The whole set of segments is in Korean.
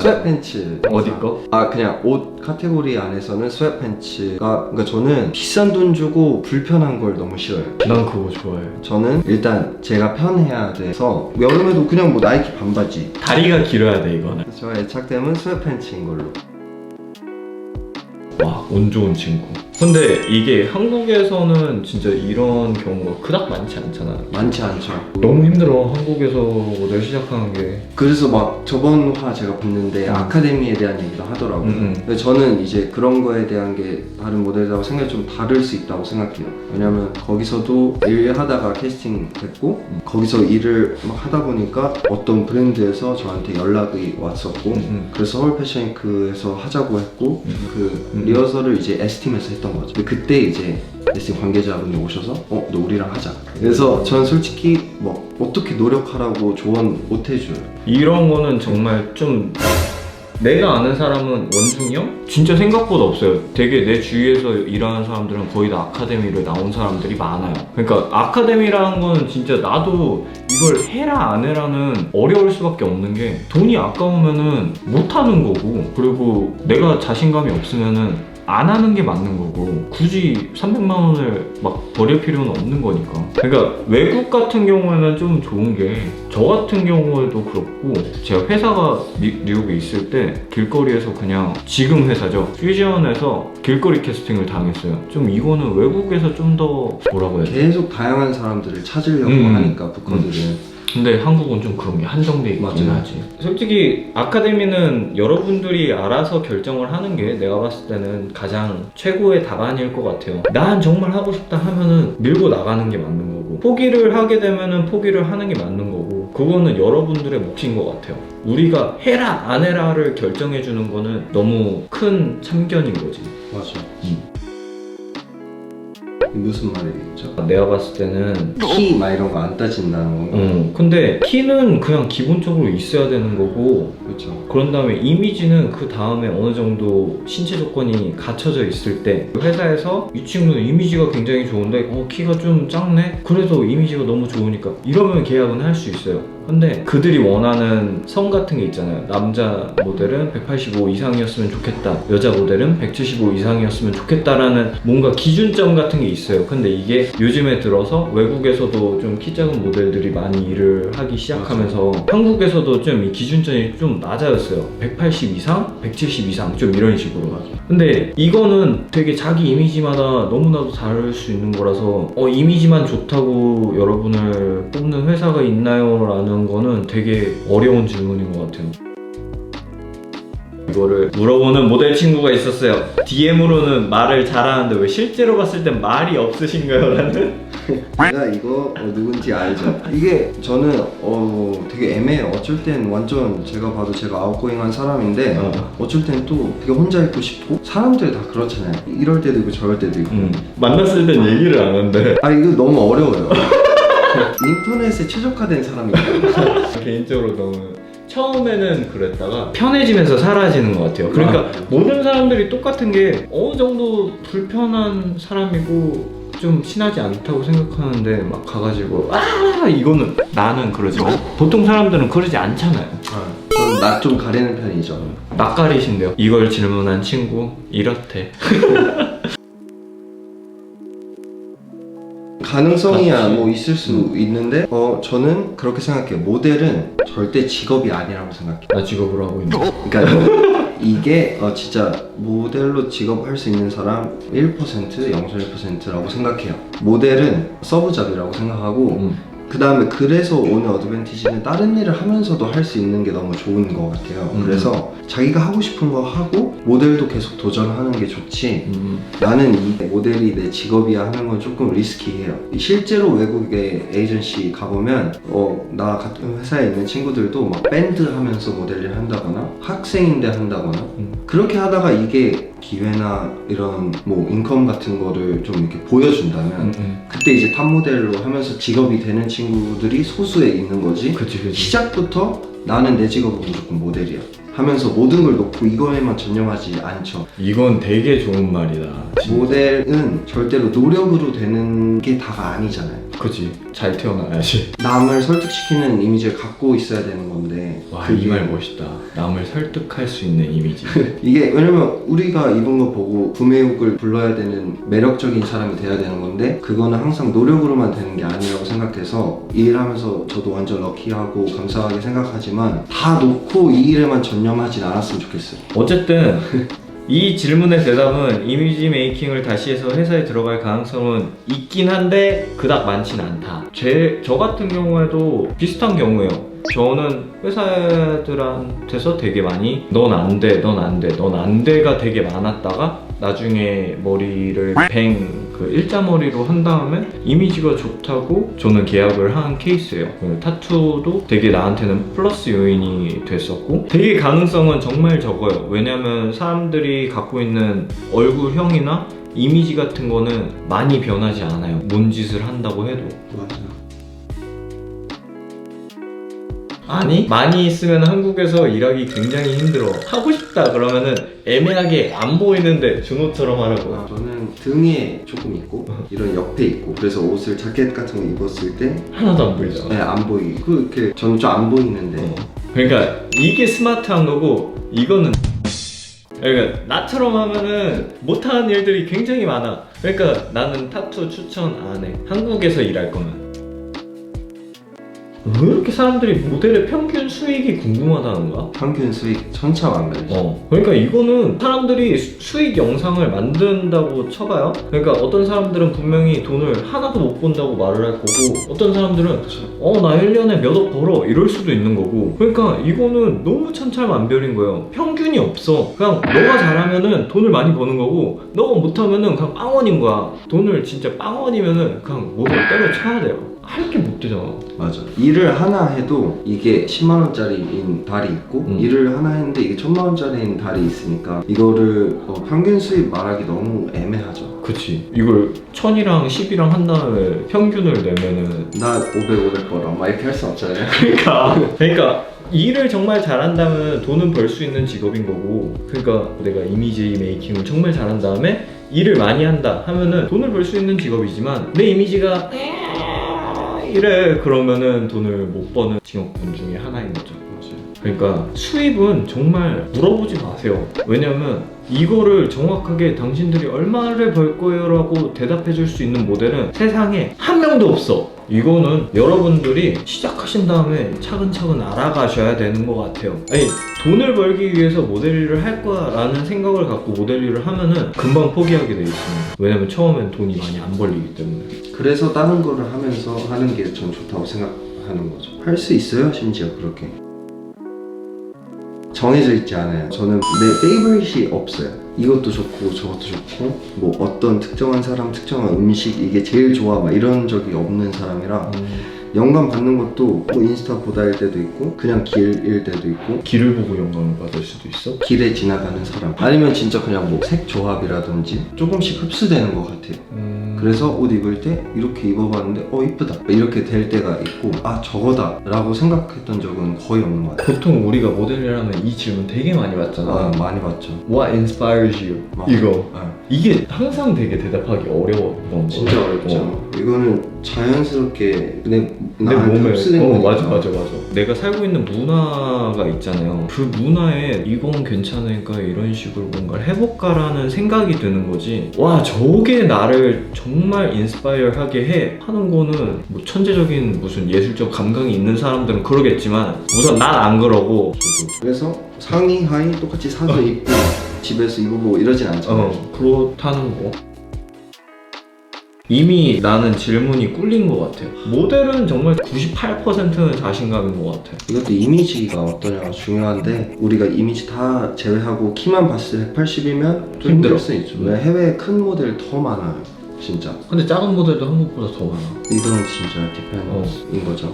스웨트팬츠. 어디 거? 아 그냥 옷 카테고리 안에서는 스웨트팬츠가, 그러니까 저는 비싼 돈 주고 불편한 걸 너무 싫어요. 난 그거 좋아해. 저는 일단 제가 편해야 돼서 여름에도 그냥 뭐 나이키 반바지. 다리가 길어야 돼 이거는. 저의 애착템은 스웨트팬츠인 걸로. 와, 운 좋은 친구. 근데 이게 한국에서는 진짜 이런 경우가 그닥 많지 않잖아. 많지 않죠. 너무 힘들어, 한국에서 모델 시작하는 게. 그래서 막 저번 화 제가 봤는데 아카데미에 대한 얘기도 하더라고요. 근데 저는 이제 그런 거에 대한 게 다른 모델하고 생각이 좀 다를 수 있다고 생각해요. 왜냐면 거기서도 일하다가 캐스팅 됐고 거기서 일을 막 하다 보니까 어떤 브랜드에서 저한테 연락이 왔었고 그래서 서울 패션위크에서 하자고 했고 그 리허설을 이제 S팀에서 했던 거죠. 근데 그때 이제 S팀 관계자분이 오셔서 너 우리랑 하자. 그래서 전 솔직히 뭐 어떻게 노력하라고 조언 못 해줘요. 이런 거는 정말 좀 내가 아는 사람은 원중이 형? 진짜 생각보다 없어요. 되게 내 주위에서 일하는 사람들은 거의 다 아카데미를 나온 사람들이 많아요. 그러니까 아카데미라는 거는 진짜 나도 이걸 해라 안 해라는 어려울 수밖에 없는 게 돈이 아까우면은 못 하는 거고, 그리고 내가 자신감이 없으면은 안 하는 게 맞는 거고, 굳이 300만 원을 막 버릴 필요는 없는 거니까. 그러니까 외국 같은 경우에는 좀 좋은 게, 저 같은 경우에도 그렇고 제가 회사가 뉴욕에 있을 때 길거리에서 그냥, 지금 회사죠, 퓨전에서 길거리 캐스팅을 당했어요. 좀 이거는 외국에서 좀 더 뭐라고 해야 돼? 계속 다양한 사람들을 찾으려고 하니까 부커들은. 근데 한국은 좀 그런 게 한정돼 있긴 하지. 솔직히 아카데미는 여러분들이 알아서 결정을 하는 게 내가 봤을 때는 가장 최고의 답안일 것 같아요. 난 정말 하고 싶다 하면은 밀고 나가는 게 맞는 거고, 포기를 하게 되면은 포기를 하는 게 맞는 거고, 그거는 여러분들의 몫인 것 같아요. 우리가 해라 안 해라를 결정해 주는 거는 너무 큰 참견인 거지. 맞아. 무슨 말이겠죠? 내가 봤을 때는 키 막 이런 거 안 따진다는 건가? 근데 키는 그냥 기본적으로 있어야 되는 거고, 그렇죠. 그런 다음에 이미지는 그 다음에 어느 정도 신체 조건이 갖춰져 있을 때, 회사에서 이 친구는 이미지가 굉장히 좋은데 키가 좀 작네? 그래도 이미지가 너무 좋으니까 이러면 계약은 할 수 있어요. 근데 그들이 원하는 성 같은 게 있잖아요. 남자 모델은 185 이상이었으면 좋겠다, 여자 모델은 175 이상이었으면 좋겠다라는 뭔가 기준점 같은 게 있어요. 근데 이게 요즘에 들어서 외국에서도 좀 키 작은 모델들이 많이 일을 하기 시작하면서 한국에서도 좀 이 기준점이 좀 낮아졌어요. 180 이상, 170 이상 좀 이런 식으로. 근데 이거는 되게 자기 이미지마다 너무나도 다를 수 있는 거라서 이미지만 좋다고 여러분을 뽑는 회사가 있나요? 라는 거는 되게 어려운 질문인 것 같아요. 이거를 물어보는 모델 친구가 있었어요. DM으로는 말을 잘하는데 왜 실제로 봤을 땐 말이 없으신가요? 라는. 제가 이거 누군지 알죠? 이게 저는 되게 애매해요. 어쩔 땐 완전 제가 봐도 제가 아웃고잉한 사람인데 어쩔 땐 또 되게 혼자 있고 싶고, 사람들 다 그렇잖아요. 이럴 때도 있고 저럴 때도 있고. 만났을 땐 얘기를 안 한대. 아 이거 너무 어려워요. 인터넷에 최적화된 사람이에요. 개인적으로 너무 처음에는 그랬다가 편해지면서 사라지는 것 같아요. 그러니까 모든 사람들이 똑같은 게 어느 정도 불편한 사람이고 좀 친하지 않다고 생각하는데 막 가가지고 이거는, 나는 그러지만 보통 사람들은 그러지 않잖아요. 저는 낯 좀 가리는 편이죠. 낯가리신데요. 이걸 질문한 친구 이렇대. 가능성이야 뭐 있을 수 있는데 저는 그렇게 생각해요. 모델은 절대 직업이 아니라고 생각해요. 나 직업을 하고 있는. 그러니까 이게 진짜 모델로 직업할 수 있는 사람 1%, 0.1%라고 생각해요. 모델은 서브잡이라고 생각하고 그 다음에 그래서 오는 어드밴티지는 다른 일을 하면서도 할 수 있는 게 너무 좋은 것 같아요. 그래서 자기가 하고 싶은 거 하고 모델도 계속 도전하는 게 좋지, 나는 이 모델이 내 직업이야 하는 건 조금 리스키해요. 실제로 외국에 에이전시 가보면 나 같은 회사에 있는 친구들도 막 밴드 하면서 모델 일 한다거나 학생인데 한다거나 그렇게 하다가 이게 기회나 이런 뭐 인컴 같은 거를 좀 이렇게 보여준다면 그때 이제 탑 모델로 하면서 직업이 되는 친구들이 소수에 있는 거지. 그치. 시작부터 나는 내 직업은 무조건 모델이야 하면서 모든 걸 놓고 이거에만 전념하지 않죠. 이건 되게 좋은 말이다. 모델은 절대로 노력으로 되는 게 다가 아니잖아요. 그치, 잘 태어나야지. 남을 설득시키는 이미지를 갖고 있어야 되는 건데 와, 그게 이 말 멋있다. 남을 설득할 수 있는 이미지. 이게 왜냐면 우리가 입은 거 보고 구매욕을 불러야 되는 매력적인 사람이 돼야 되는 건데 그거는 항상 노력으로만 되는 게 아니라고 생각해서 이 일하면서 저도 완전 럭키하고 감사하게 생각하지만 다 놓고 이 일에만 전념하진 않았으면 좋겠어요. 어쨌든 이 질문의 대답은 이미지 메이킹을 다시 해서 회사에 들어갈 가능성은 있긴 한데 그닥 많지는 않다. 저 같은 경우에도 비슷한 경우예요. 저는 회사들한테서 되게 많이 넌 안 돼, 넌 안 돼, 넌 안 돼가 되게 많았다가 나중에 머리를 그 일자머리로 한 다음에 이미지가 좋다고 저는 계약을 한 케이스예요. 타투도 되게 나한테는 플러스 요인이 됐었고 되게 가능성은 정말 적어요. 왜냐면 사람들이 갖고 있는 얼굴형이나 이미지 같은 거는 많이 변하지 않아요. 뭔 짓을 한다고 해도. 맞아요. 아니 많이 있으면 한국에서 일하기 굉장히 힘들어. 하고 싶다 그러면은 애매하게 안 보이는데 준호처럼 하라고. 저는 등에 조금 있고 이런 옆에 있고 그래서 옷을 자켓 같은 거 입었을 때 하나도 안 보이잖아. 네, 안 보이게 그렇게 저는 좀 안 보이는데 그러니까 이게 스마트한 거고 이거는 그러니까 나처럼 하면은 못하는 일들이 굉장히 많아. 그러니까 나는 타투 추천 안 해. 한국에서 일할 거면. 왜 이렇게 사람들이 모델의 평균 수익이 궁금하다는가? 평균 수익 천차만별이죠. 그러니까 이거는 사람들이 수익 영상을 만든다고 쳐봐요. 그러니까 어떤 사람들은 분명히 돈을 하나도 못 번다고 말을 할 거고 어떤 사람들은 나 1년에 몇 억 벌어 이럴 수도 있는 거고 그러니까 이거는 너무 천차만별인 거예요. 평균이 없어. 그냥 너가 잘하면은 돈을 많이 버는 거고 너가 못하면은 그냥 빵원인 거야. 돈을 진짜 빵원이면은 그냥 모델 때려쳐야 돼요. 할 게 못 되잖아. 맞아. 일을 하나 해도 이게 10만 원짜리인 달이 있고 일을 하나 했는데 이게 1000만 원짜리인 달이 있으니까 이거를 평균 수입 말하기 너무 애매하죠. 그치. 이걸 1000이랑 10이랑 한 다음에 평균을 내면은 나 500 벌어 막 이렇게 할 수 없잖아요. 그러니까 일을 정말 잘한다면 돈은 벌 수 있는 직업인 거고 그러니까 내가 이미지 메이킹을 정말 잘한 다음에 일을 많이 한다 하면은 돈을 벌 수 있는 직업이지만 내 이미지가 이래 그러면은 돈을 못 버는 직업군 중에 하나인 거죠. 그러니까 수입은 정말 물어보지 마세요. 왜냐면 이거를 정확하게 당신들이 얼마를 벌 거예요 라고 대답해 줄 수 있는 모델은 세상에 한 명도 없어. 이거는 여러분들이 시작하신 다음에 차근차근 알아가셔야 되는 것 같아요. 아니 돈을 벌기 위해서 모델 일을 할 거야 라는 생각을 갖고 모델 일을 하면은 금방 포기하게 돼 있습니다. 왜냐면 처음엔 돈이 많이 안 벌리기 때문에. 그래서 다른 거를 하면서 하는 게 전 좋다고 생각하는 거죠. 할 수 있어요 심지어 그렇게. 정해져 있지 않아요. 저는 내 페이버릿이 없어요. 이것도 좋고 저것도 좋고 뭐 어떤 특정한 사람 특정한 음식 이게 제일 좋아 막 이런 적이 없는 사람이라 영감 받는 것도 뭐 인스타 보다일 때도 있고 그냥 길일 때도 있고 길을 보고 영감을 받을 수도 있어? 길에 지나가는 사람 아니면 진짜 그냥 뭐 색 조합이라든지 조금씩 흡수되는 것 같아요. 그래서 옷 입을 때 이렇게 입어봤는데 이쁘다 이렇게 될 때가 있고 저거다 라고 생각했던 적은 거의 없는 것 같아요. 보통 우리가 모델을 하면 이 질문 되게 많이 받잖아. 많이 봤죠. What inspires you? 이거 이게 항상 되게 대답하기 어려웠던 진짜 거야. 어렵죠. 이거는 자연스럽게 내 나한테 몸에 흡수된 거니까. 맞아. 내가 살고 있는 문화가 있잖아요. 그 문화에 이건 괜찮으니까 이런 식으로 뭔가를 해볼까라는 생각이 드는 거지. 와 저게 나를 정말 인스파이어 하게 해 하는 거는 뭐 천재적인 무슨 예술적 감각이 있는 사람들은 그러겠지만 우선 난 안 그러고 그래서 상의 하의 똑같이 사서 입고 집에서 입어보고 이러진 않잖아요. 그렇다는 거. 이미 나는 질문이 꿀린 것 같아요. 모델은 정말 98%는 자신감인 것 같아요. 이것도 이미지가 어떠냐가 중요한데 우리가 이미지 다 제외하고 키만 봤을 때 180이면 좀 힘들 수 있죠. 왜 해외에 큰 모델 더 많아요 진짜. 근데 작은 모델도 한국보다 더 많아. 이건 진짜 디펜더인 거죠.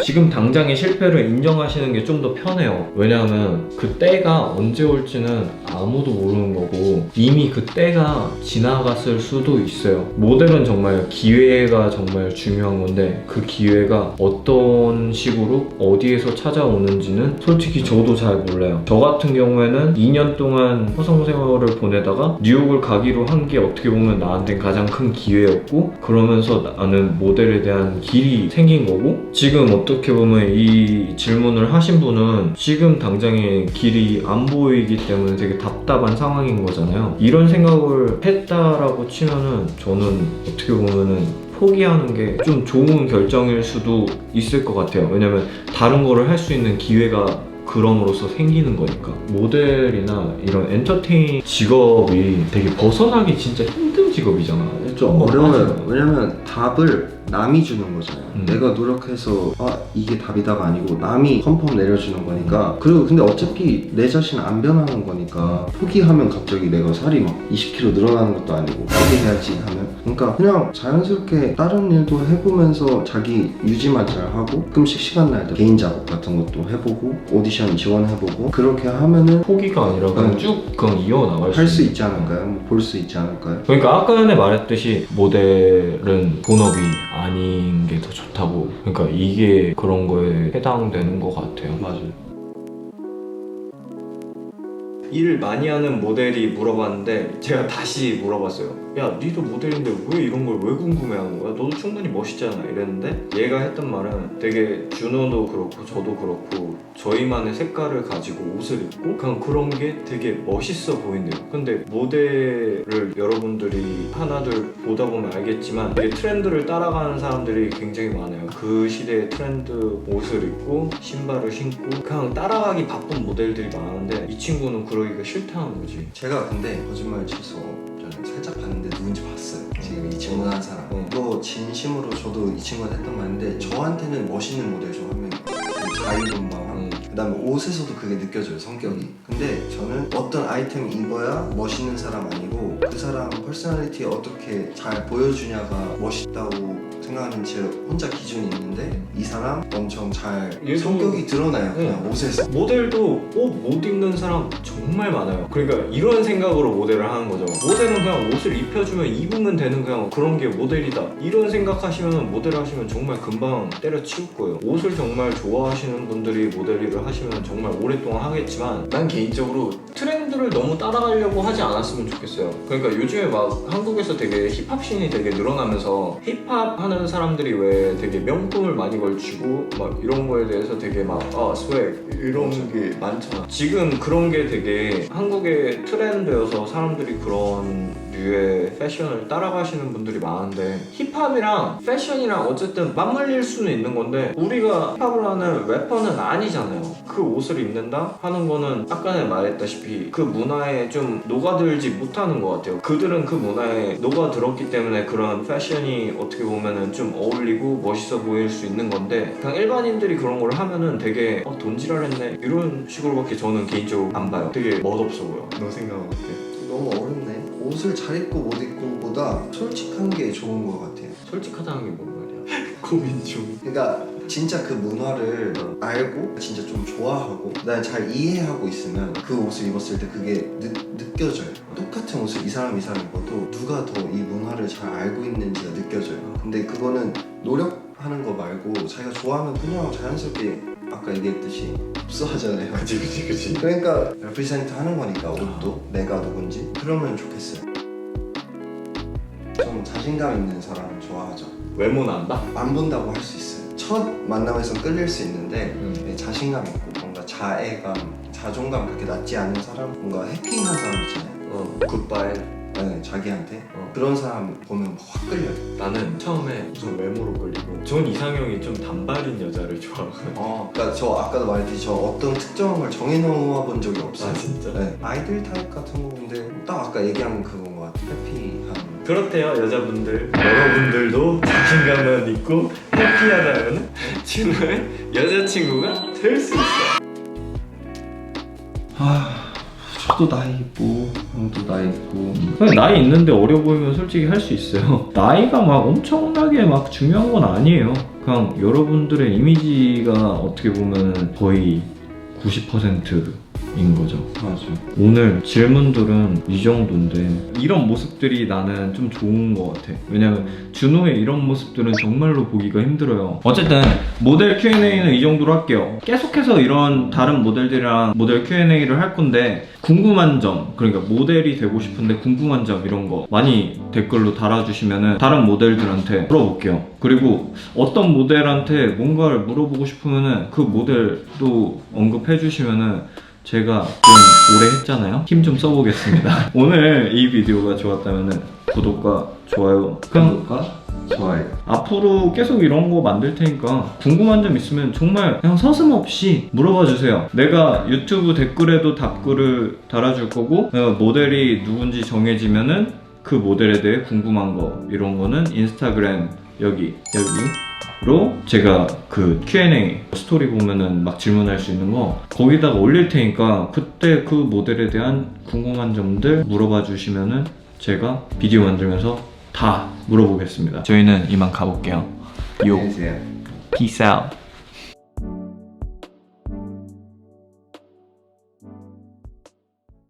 지금 당장의 실패를 인정하시는 게 좀 더 편해요. 왜냐하면 그 때가 언제 올지는 아무도 모르는 거고 이미 그 때가 지나갔을 수도 있어요. 모델은 정말 기회가 정말 중요한 건데 그 기회가 어떤 식으로 어디에서 찾아오는지는 솔직히 저도 잘 몰라요. 저 같은 경우에는 2년 동안 화성 생활을 보내다가 뉴욕을 가기로 한 게 어떻게 보면 나한테 가장 큰 기회였고 그러면서 나는 모델에 대한 길이 생긴 거고 지금 어떻게 보면 이 질문을 하신 분은 지금 당장에 길이 안 보이기 때문에 되게 답답한 상황인 거잖아요. 이런 생각을 했다라고 치면은 저는 어떻게 보면은 포기하는 게 좀 좋은 결정일 수도 있을 것 같아요. 왜냐면 다른 거를 할 수 있는 기회가 그럼으로써 생기는 거니까. 모델이나 이런 엔터테인 직업이 되게 벗어나기 진짜 힘든 직업이잖아. 좀 어려워요. 왜냐면 답을 남이 주는 거잖아요. 내가 노력해서 이게 답이다가 아니고 남이 컨펌 내려주는 거니까. 그리고 근데 어차피 내 자신 안 변하는 거니까 포기하면 갑자기 내가 살이 막 20kg 늘어나는 것도 아니고 포기해야지 하면, 그러니까 그냥 자연스럽게 다른 일도 해보면서 자기 유지만 잘 하고 가끔씩 시간 날 때 개인 작업 같은 것도 해보고 오디션 지원해보고 그렇게 하면은 포기가 아니라 그냥 쭉 그냥 이어나갈 할 수 있지 않을까요? 뭐 볼 수 있지 않을까요? 그러니까 아까 전에 말했듯이 모델은 본업이 아닌 게 더 좋다고. 그러니까 이게 그런 거에 해당되는 것 같아요. 맞아요. 일 많이 하는 모델이 물어봤는데 제가 다시 물어봤어요. 야, 니도 모델인데 왜 이런 걸 왜 궁금해하는 거야? 너도 충분히 멋있잖아 이랬는데 얘가 했던 말은 되게 준호도 그렇고 저도 그렇고 저희만의 색깔을 가지고 옷을 입고 그냥 그런 게 되게 멋있어 보인대요. 근데 모델을 여러분들이 하나둘 보다 보면 알겠지만 이게 트렌드를 따라가는 사람들이 굉장히 많아요. 그 시대의 트렌드 옷을 입고 신발을 신고 그냥 따라가기 바쁜 모델들이 많은데 이 친구는 그러기가 싫다는 거지. 제가 근데 거짓말 쳐서 저는 살짝 봤는데 누군지 봤어요. 지금 이 질문한 사람. 이거 진심으로 저도 이 친구가 했던 말인데 저한테는 멋있는 모델 중 한 명이에요. 자유분방함. 그다음에 옷에서도 그게 느껴져요, 성격이. 근데 저는 어떤 아이템 입어야 멋있는 사람 아니고 그 사람 퍼스널리티 어떻게 잘 보여주냐가 멋있다고 생각하는 제 혼자 기준이 있는데 이 사람 엄청 잘 성격이 드러나요, 그냥 옷에서. 모델도 옷 못 입는 사람 정말 많아요. 그러니까 이런 생각으로 모델을 하는 거죠. 모델은 그냥 옷을 입혀주면 입으면 되는 그냥 그런 게 모델이다, 이런 생각하시면 모델 하시면 정말 금방 때려치울 거예요. 옷을 정말 좋아하시는 분들이 모델 일을 하시면 정말 오랫동안 하겠지만 난 개인적으로 트렌드를 너무 따라가려고 하지 않았으면 좋겠어요. 그러니까 요즘에 막 한국에서 되게 힙합씬이 되게 늘어나면서 힙합 하는 사람들이 왜 되게 명품을 많이 걸치고 막 이런 거에 대해서 되게 막 스웩 이런 게 많잖아. 지금 그런 게 되게 한국의 트렌드여서 사람들이 그런 류의 패션을 따라가시는 분들이 많은데 힙합이랑 패션이랑 어쨌든 맞물릴 수는 있는 건데 우리가 힙합을 하는 래퍼는 아니잖아요. 그 옷을 입는다 하는 거는 아까 전에 말했다시피 그 문화에 좀 녹아들지 못하는 것 같아요. 그들은 그 문화에 녹아들었기 때문에 그런 패션이 어떻게 보면은 좀 어울리고 멋있어 보일 수 있는 건데 그냥 일반인들이 그런 걸 하면은 되게 돈지랄했네 이런 식으로밖에 저는 개인적으로 안 봐요. 되게 멋없어 보여. 너 생각은 어때? 너무 어렵네. 옷을 잘 입고 못 입고보다 솔직한 게 좋은 것 같아요. 솔직하다는 게 뭔 말이야? 고민 중. 그러니까 진짜 그 문화를 알고 진짜 좀 좋아하고 난 잘 이해하고 있으면 그 옷을 입었을 때 그게 느껴져요. 똑같은 옷을 이 사람 입어도 누가 더 이 문화를 잘 알고 있는지가 느껴져요. 근데 그거는 노력하는 거 말고 자기가 좋아하면 그냥 자연스럽게 아까 얘기했듯이 흡수하잖아요. 그치. 그러니까 레프리센트 하는 거니까 옷도 내가 누군지. 그러면 좋겠어요. 좀 자신감 있는 사람 좋아하죠. 외모는 안다? 안 본다고 할 수 있어요. 첫 만남에서 끌릴 수 있는데 자신감 있고 뭔가 자애감, 자존감 그렇게 낮지 않은 사람, 뭔가 해피한 사람 있잖아요. 굿바이. 네, 자기한테 그런 사람 보면 확 끌려요. 나는 처음에 우선 외모로 끌리고 전 이상형이 좀 단발인 여자를 좋아하거든요. 그러니까 저 아까도 말했듯이 저 어떤 특정한 걸 정해놓아 본 적이 없어요. 아 진짜? 네. 아이들 타입 같은 거 근데 딱 아까 얘기한 그건 것 같아요. 해피한. 그렇대요 여자분들. 여러분들도 자신감은 있고 해피하다면 진호의 여자친구가 될 수 있어. 저도 나이 있고 형도 나이 있고. 나이 있는데 어려 보이면 솔직히 할 수 있어요. 나이가 막 엄청나게 막 중요한 건 아니에요. 그냥 여러분들의 이미지가 어떻게 보면 거의 90% 인 거죠. 맞아요. 오늘 질문들은 이 정도인데 이런 모습들이 나는 좀 좋은 것 같아. 왜냐면 준호의 이런 모습들은 정말로 보기가 힘들어요. 어쨌든 모델 Q&A는 이 정도로 할게요. 계속해서 이런 다른 모델들이랑 모델 Q&A를 할 건데 궁금한 점, 그러니까 모델이 되고 싶은데 궁금한 점 이런 거 많이 댓글로 달아주시면은 다른 모델들한테 물어볼게요. 그리고 어떤 모델한테 뭔가를 물어보고 싶으면은 그 모델도 언급해 주시면은 제가 좀 오래 했잖아요. 힘 좀 써보겠습니다. 오늘 이 비디오가 좋았다면 구독과 좋아요. 그냥 구독과 좋아요. 앞으로 계속 이런 거 만들 테니까 궁금한 점 있으면 정말 그냥 서슴없이 물어봐 주세요. 내가 유튜브 댓글에도 답글을 달아줄 거고 모델이 누군지 정해지면은 그 모델에 대해 궁금한 거 이런 거는 인스타그램 여기로 제가 그 Q&A 스토리 보면은 막 질문할 수 있는 거 거기다가 올릴 테니까 그때 그 모델에 대한 궁금한 점들 물어봐 주시면은 제가 비디오 만들면서 다 물어보겠습니다. 저희는 이만 가볼게요. 요. 안녕히 계세요. Peace out.